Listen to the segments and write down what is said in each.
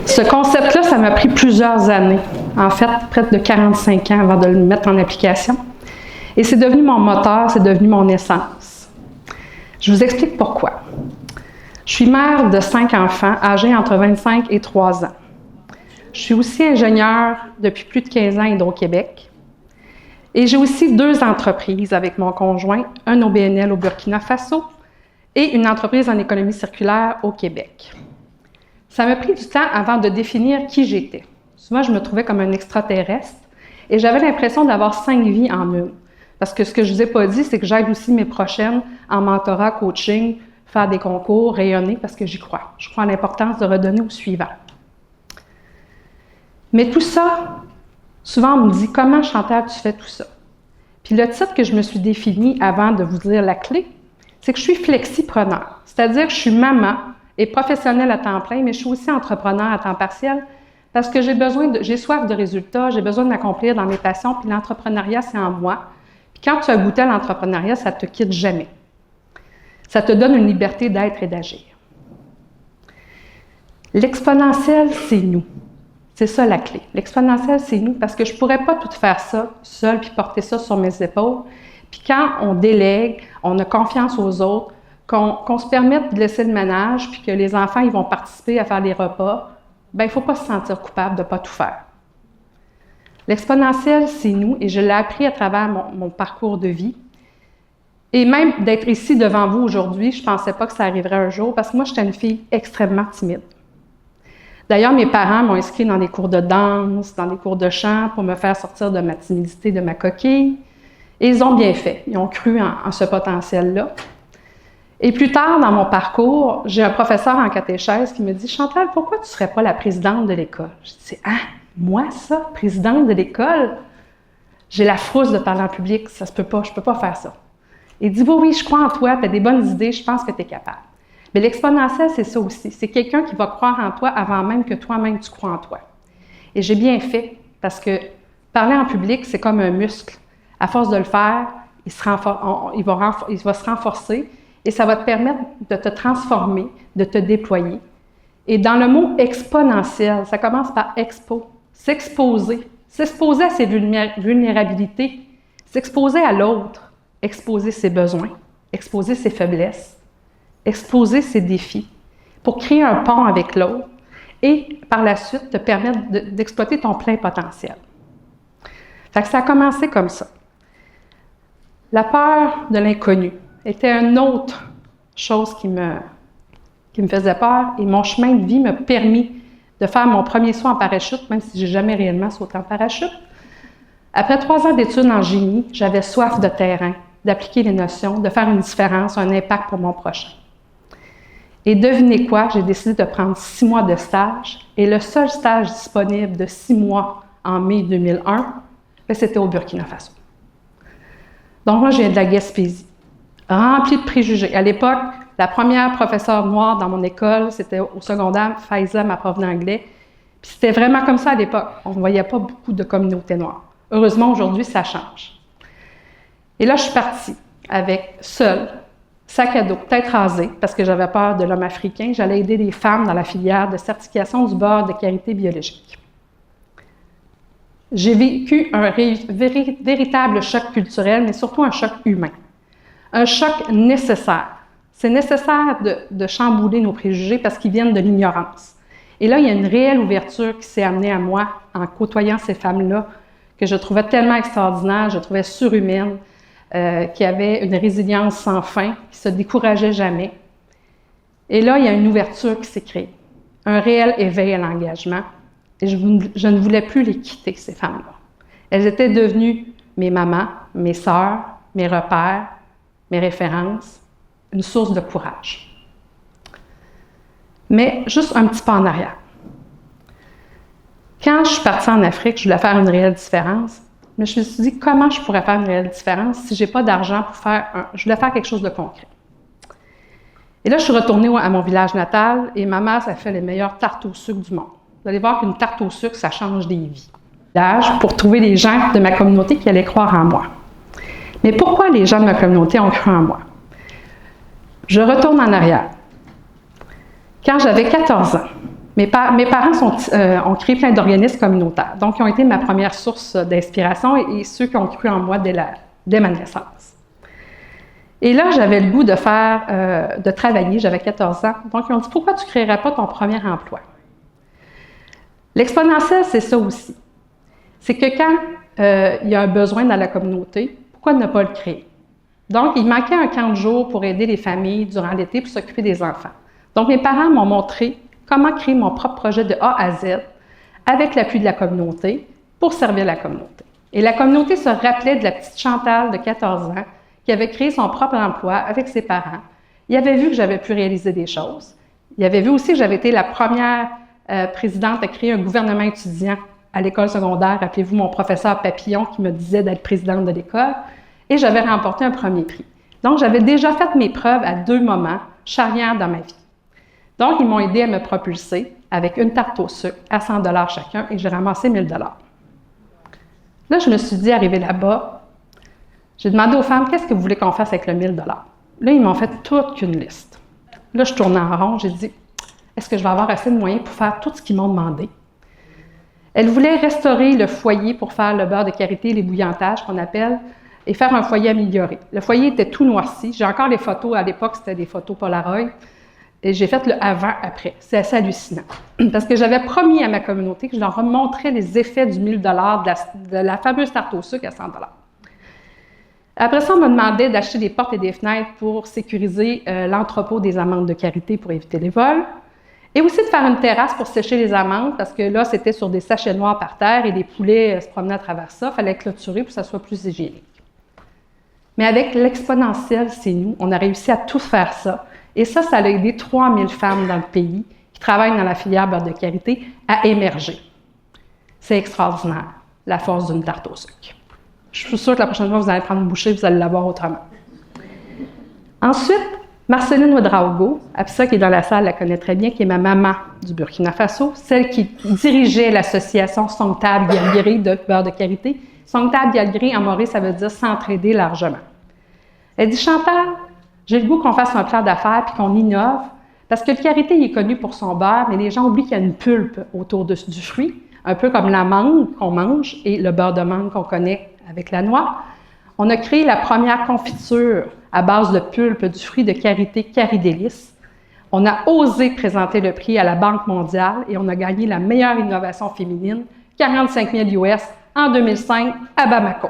Ce concept-là, ça m'a pris plusieurs années, en fait, près de 45 ans avant de le mettre en application. Et c'est devenu mon moteur, c'est devenu mon essence. Je vous explique pourquoi. Je suis mère de 5 enfants, âgés entre 25 et 3 ans. Je suis aussi ingénieure depuis plus de 15 ans à Hydro-Québec. Et j'ai aussi 2 entreprises avec mon conjoint, un OBNL au Burkina Faso et une entreprise en économie circulaire au Québec. Ça m'a pris du temps avant de définir qui j'étais. Souvent, je me trouvais comme un extraterrestre et j'avais l'impression d'avoir 5 vies en une. Parce que ce que je ne vous ai pas dit, c'est que j'aide aussi mes prochaines en mentorat, coaching, faire des concours, rayonner, parce que j'y crois. Je crois à l'importance de redonner au suivant. Mais tout ça, souvent on me dit « Comment, Chantal, tu fais tout ça? » Puis le titre que je me suis défini avant de vous dire la clé, c'est que je suis flexipreneur. C'est-à-dire que je suis maman et professionnelle à temps plein, mais je suis aussi entrepreneur à temps partiel parce que j'ai soif de résultats, j'ai besoin de m'accomplir dans mes passions, puis l'entrepreneuriat, c'est en moi. Puis quand tu as goûté à l'entrepreneuriat, ça ne te quitte jamais. Ça te donne une liberté d'être et d'agir. L'exponentiel, c'est nous. C'est ça la clé. L'exponentiel, c'est nous, parce que je ne pourrais pas tout faire ça seule puis porter ça sur mes épaules. Puis quand on délègue, on a confiance aux autres, qu'on se permette de laisser le ménage, puis que les enfants ils vont participer à faire les repas, bien, il ne faut pas se sentir coupable de ne pas tout faire. L'exponentiel, c'est nous, et je l'ai appris à travers mon parcours de vie. Et même d'être ici devant vous aujourd'hui, je ne pensais pas que ça arriverait un jour, parce que moi, j'étais une fille extrêmement timide. D'ailleurs, mes parents m'ont inscrit dans des cours de danse, dans des cours de chant pour me faire sortir de ma timidité, de ma coquille. Et ils ont bien fait. Ils ont cru en ce potentiel-là. Et plus tard, dans mon parcours, j'ai un professeur en catéchèse qui me dit « Chantal, pourquoi tu ne serais pas la présidente de l'école? » Je dis « Ah, moi ça, présidente de l'école? J'ai la frousse de parler en public, ça se peut pas, je ne peux pas faire ça. » Il dit « Oui, je crois en toi, tu as des bonnes idées, je pense que tu es capable. » Mais l'exponentiel, c'est ça aussi. C'est quelqu'un qui va croire en toi avant même que toi-même tu crois en toi. Et j'ai bien fait, parce que parler en public, c'est comme un muscle. À force de le faire, il va se renforcer et ça va te permettre de te transformer, de te déployer. Et dans le mot exponentiel, ça commence par expo, s'exposer. S'exposer à ses vulnérabilités, s'exposer à l'autre, exposer ses besoins, exposer ses faiblesses, exposer ses défis pour créer un pont avec l'autre et par la suite te permettre d'exploiter ton plein potentiel. Fait que ça a commencé comme ça. La peur de l'inconnu était une autre chose qui me faisait peur et mon chemin de vie m'a permis de faire mon premier saut en parachute, même si je n'ai jamais réellement sauté en parachute. Après 3 ans d'études en génie, j'avais soif de terrain, d'appliquer les notions, de faire une différence, un impact pour mon prochain. Et devinez quoi, j'ai décidé de prendre 6 mois de stage et le seul stage disponible de 6 mois en mai 2001, c'était au Burkina Faso. Donc moi, je viens de la Gaspésie, remplie de préjugés. À l'époque, la première professeure noire dans mon école, c'était au secondaire, Faiza, ma prof d'anglais. Puis c'était vraiment comme ça à l'époque. On ne voyait pas beaucoup de communautés noires. Heureusement, aujourd'hui, ça change. Et là, je suis partie avec seule, sac à dos, tête rasée, parce que j'avais peur de l'homme africain. J'allais aider les femmes dans la filière de certification du beurre de karité biologique. J'ai vécu un véritable choc culturel, mais surtout un choc humain. Un choc nécessaire. C'est nécessaire de chambouler nos préjugés parce qu'ils viennent de l'ignorance. Et là, il y a une réelle ouverture qui s'est amenée à moi en côtoyant ces femmes-là que je trouvais tellement extraordinaires, je trouvais surhumaines, qui avaient une résilience sans fin, qui ne se décourageaient jamais. Et là, il y a une ouverture qui s'est créée, un réel éveil à l'engagement. Et je ne voulais plus les quitter, ces femmes-là. Elles étaient devenues mes mamans, mes sœurs, mes repères, mes références, une source de courage. Mais juste un petit pas en arrière. Quand je suis partie en Afrique, je voulais faire une réelle différence, mais je me suis dit comment je pourrais faire une réelle différence si je n'ai pas d'argent pour je voulais faire quelque chose de concret. Et là, je suis retournée à mon village natal et ma mère, ça fait les meilleures tartes au sucre du monde. Vous allez voir qu'une tarte au sucre, ça change des vies. Pour trouver les gens de ma communauté qui allaient croire en moi. Mais pourquoi les gens de ma communauté ont cru en moi? Je retourne en arrière. Quand j'avais 14 ans, Mes parents ont créé plein d'organismes communautaires, donc ils ont été ma première source d'inspiration et ceux qui ont cru en moi dès ma naissance. Et là, j'avais le goût de travailler, j'avais 14 ans, donc ils ont dit « Pourquoi tu ne créerais pas ton premier emploi? » L'exponentiel, c'est ça aussi. C'est que quand il y a un besoin dans la communauté, pourquoi ne pas le créer? Donc, il manquait un camp de jour pour aider les familles durant l'été pour s'occuper des enfants. Donc, mes parents m'ont montré comment créer mon propre projet de A à Z avec l'appui de la communauté pour servir la communauté. Et la communauté se rappelait de la petite Chantal de 14 ans qui avait créé son propre emploi avec ses parents. Il avait vu que j'avais pu réaliser des choses. Il avait vu aussi que j'avais été la première présidente à créer un gouvernement étudiant à l'école secondaire. Rappelez-vous mon professeur Papillon qui me disait d'être présidente de l'école. Et j'avais remporté un premier prix. Donc, j'avais déjà fait mes preuves à 2 moments charnières dans ma vie. Donc, ils m'ont aidé à me propulser avec une tarte au sucre à 100 $ chacun et j'ai ramassé 1 000 $. Là, je me suis dit, arrivé là-bas, j'ai demandé aux femmes, qu'est-ce que vous voulez qu'on fasse avec le 1 000 $? Là, ils m'ont fait toute une liste. Là, je tournais en rond, j'ai dit, est-ce que je vais avoir assez de moyens pour faire tout ce qu'ils m'ont demandé? Elles voulaient restaurer le foyer pour faire le beurre de karité, les bouillantages qu'on appelle, et faire un foyer amélioré. Le foyer était tout noirci. J'ai encore les photos, à l'époque, c'était des photos Polaroid. Et j'ai fait le avant-après. C'est assez hallucinant. Parce que j'avais promis à ma communauté que je leur montrais les effets du 1 000 $ de la fameuse tarte au sucre à 100 $. Après ça, on me demandait d'acheter des portes et des fenêtres pour sécuriser l'entrepôt des amandes de karité pour éviter les vols. Et aussi de faire une terrasse pour sécher les amandes, parce que là, c'était sur des sachets noirs par terre et les poulets se promenaient à travers ça. Il fallait clôturer pour que ça soit plus hygiénique. Mais avec l'exponentiel, c'est nous. On a réussi à tout faire ça. Et ça a aidé 3 000 femmes dans le pays qui travaillent dans la filière beurre de karité à émerger. C'est extraordinaire, la force d'une tarte au sucre. Je suis sûre que la prochaine fois, vous allez prendre une bouchée, vous allez la voir autrement. Ensuite, Marceline Ouedraogo, Absa qui est dans la salle, la connaît très bien, qui est ma maman du Burkina Faso, celle qui dirigeait l'association Songtab Dialguiri de beurre de karité. Songtab Dialguiri en Maurice, ça veut dire s'entraider largement. Elle dit, Chantal, j'ai le goût qu'on fasse un plan d'affaires puis qu'on innove, parce que le karité, il est connu pour son beurre, mais les gens oublient qu'il y a une pulpe autour du fruit, un peu comme la mangue qu'on mange et le beurre de mangue qu'on connaît avec la noix. On a créé la première confiture à base de pulpe du fruit de karité Caridélis. On a osé présenter le prix à la Banque mondiale et on a gagné la meilleure innovation féminine, 45 000 US en 2005 à Bamako.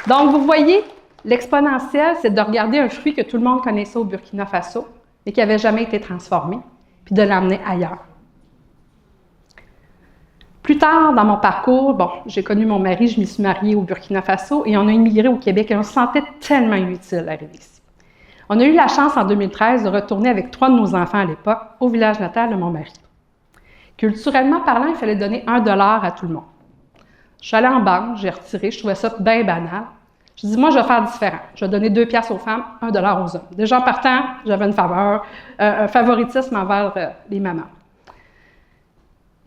Donc, vous voyez, l'exponentiel, c'est de regarder un fruit que tout le monde connaissait au Burkina Faso, mais qui n'avait jamais été transformé, puis de l'emmener ailleurs. Plus tard dans mon parcours, j'ai connu mon mari, je m'y suis mariée au Burkina Faso et on a immigré au Québec et on se sentait tellement inutile à arriver ici. On a eu la chance en 2013 de retourner avec 3 de nos enfants à l'époque au village natal de mon mari. Culturellement parlant, il fallait donner 1 $ à tout le monde. Je suis allée en banque, j'ai retiré, je trouvais ça bien banal. Je dis, moi, je vais faire différent. Je vais donner 2 $ aux femmes, 1 $ aux hommes. Déjà, en partant, j'avais une faveur, un favoritisme envers les mamans.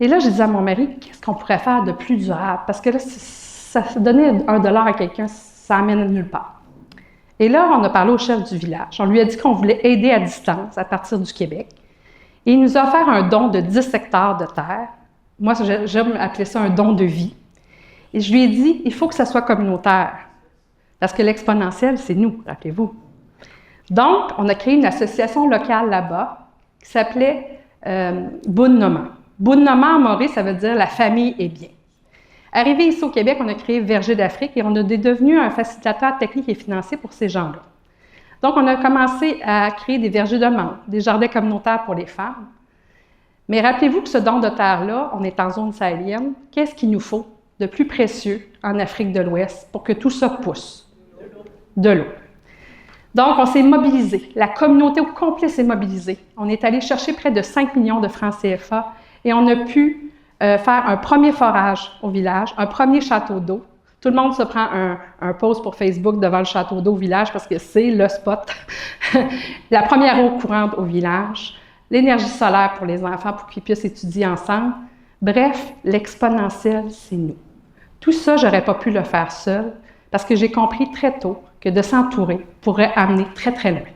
Et là, je disais à mon mari, qu'est-ce qu'on pourrait faire de plus durable? Parce que là, ça donner 1 $ à quelqu'un, ça amène nulle part. Et là, on a parlé au chef du village. On lui a dit qu'on voulait aider à distance, à partir du Québec. Et il nous a offert un don de 10 hectares de terre. Moi, j'aime appeler ça un don de vie. Et je lui ai dit, il faut que ça soit communautaire. Parce que l'exponentiel, c'est nous, rappelez-vous. Donc, on a créé une association locale là-bas qui s'appelait Boun-Noma. Boun-Noma en Maurice, ça veut dire la famille est bien. Arrivé ici au Québec, on a créé Verger d'Afrique et on est devenu un facilitateur technique et financier pour ces gens-là. Donc, on a commencé à créer des vergers de menthe, des jardins communautaires pour les femmes. Mais rappelez-vous que ce don de terre-là, on est en zone sahélienne, qu'est-ce qu'il nous faut de plus précieux en Afrique de l'Ouest pour que tout ça pousse? De l'eau. Donc, on s'est mobilisé. La communauté au complet s'est mobilisée. On est allé chercher près de 5 millions de francs CFA et on a pu faire un premier forage au village, un premier château d'eau. Tout le monde se prend un post pour Facebook devant le château d'eau au village parce que c'est le spot. La première eau courante au village, l'énergie solaire pour les enfants pour qu'ils puissent étudier ensemble. Bref, l'exponentiel, c'est nous. Tout ça, je n'aurais pas pu le faire seul parce que j'ai compris très tôt que de s'entourer pourrait amener très, très loin.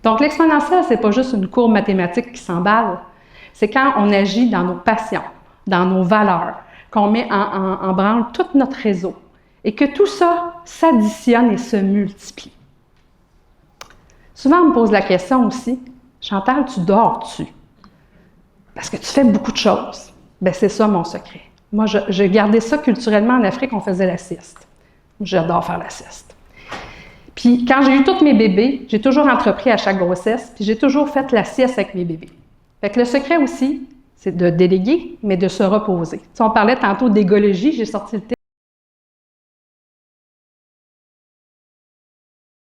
Donc, l'exponentielle, ce n'est pas juste une courbe mathématique qui s'emballe. C'est quand on agit dans nos passions, dans nos valeurs, qu'on met en branle tout notre réseau et que tout ça s'additionne et se multiplie. Souvent, on me pose la question aussi, Chantal, tu dors-tu? Parce que tu fais beaucoup de choses. Bien, c'est ça mon secret. Moi, je gardais ça culturellement en Afrique, on faisait la sieste. J'adore faire la sieste. Puis, quand j'ai eu tous mes bébés, j'ai toujours entrepris à chaque grossesse, puis j'ai toujours fait la sieste avec mes bébés. Fait que le secret aussi, c'est de déléguer, mais de se reposer. Tu sais, on parlait tantôt d'égologie, j'ai sorti le terme.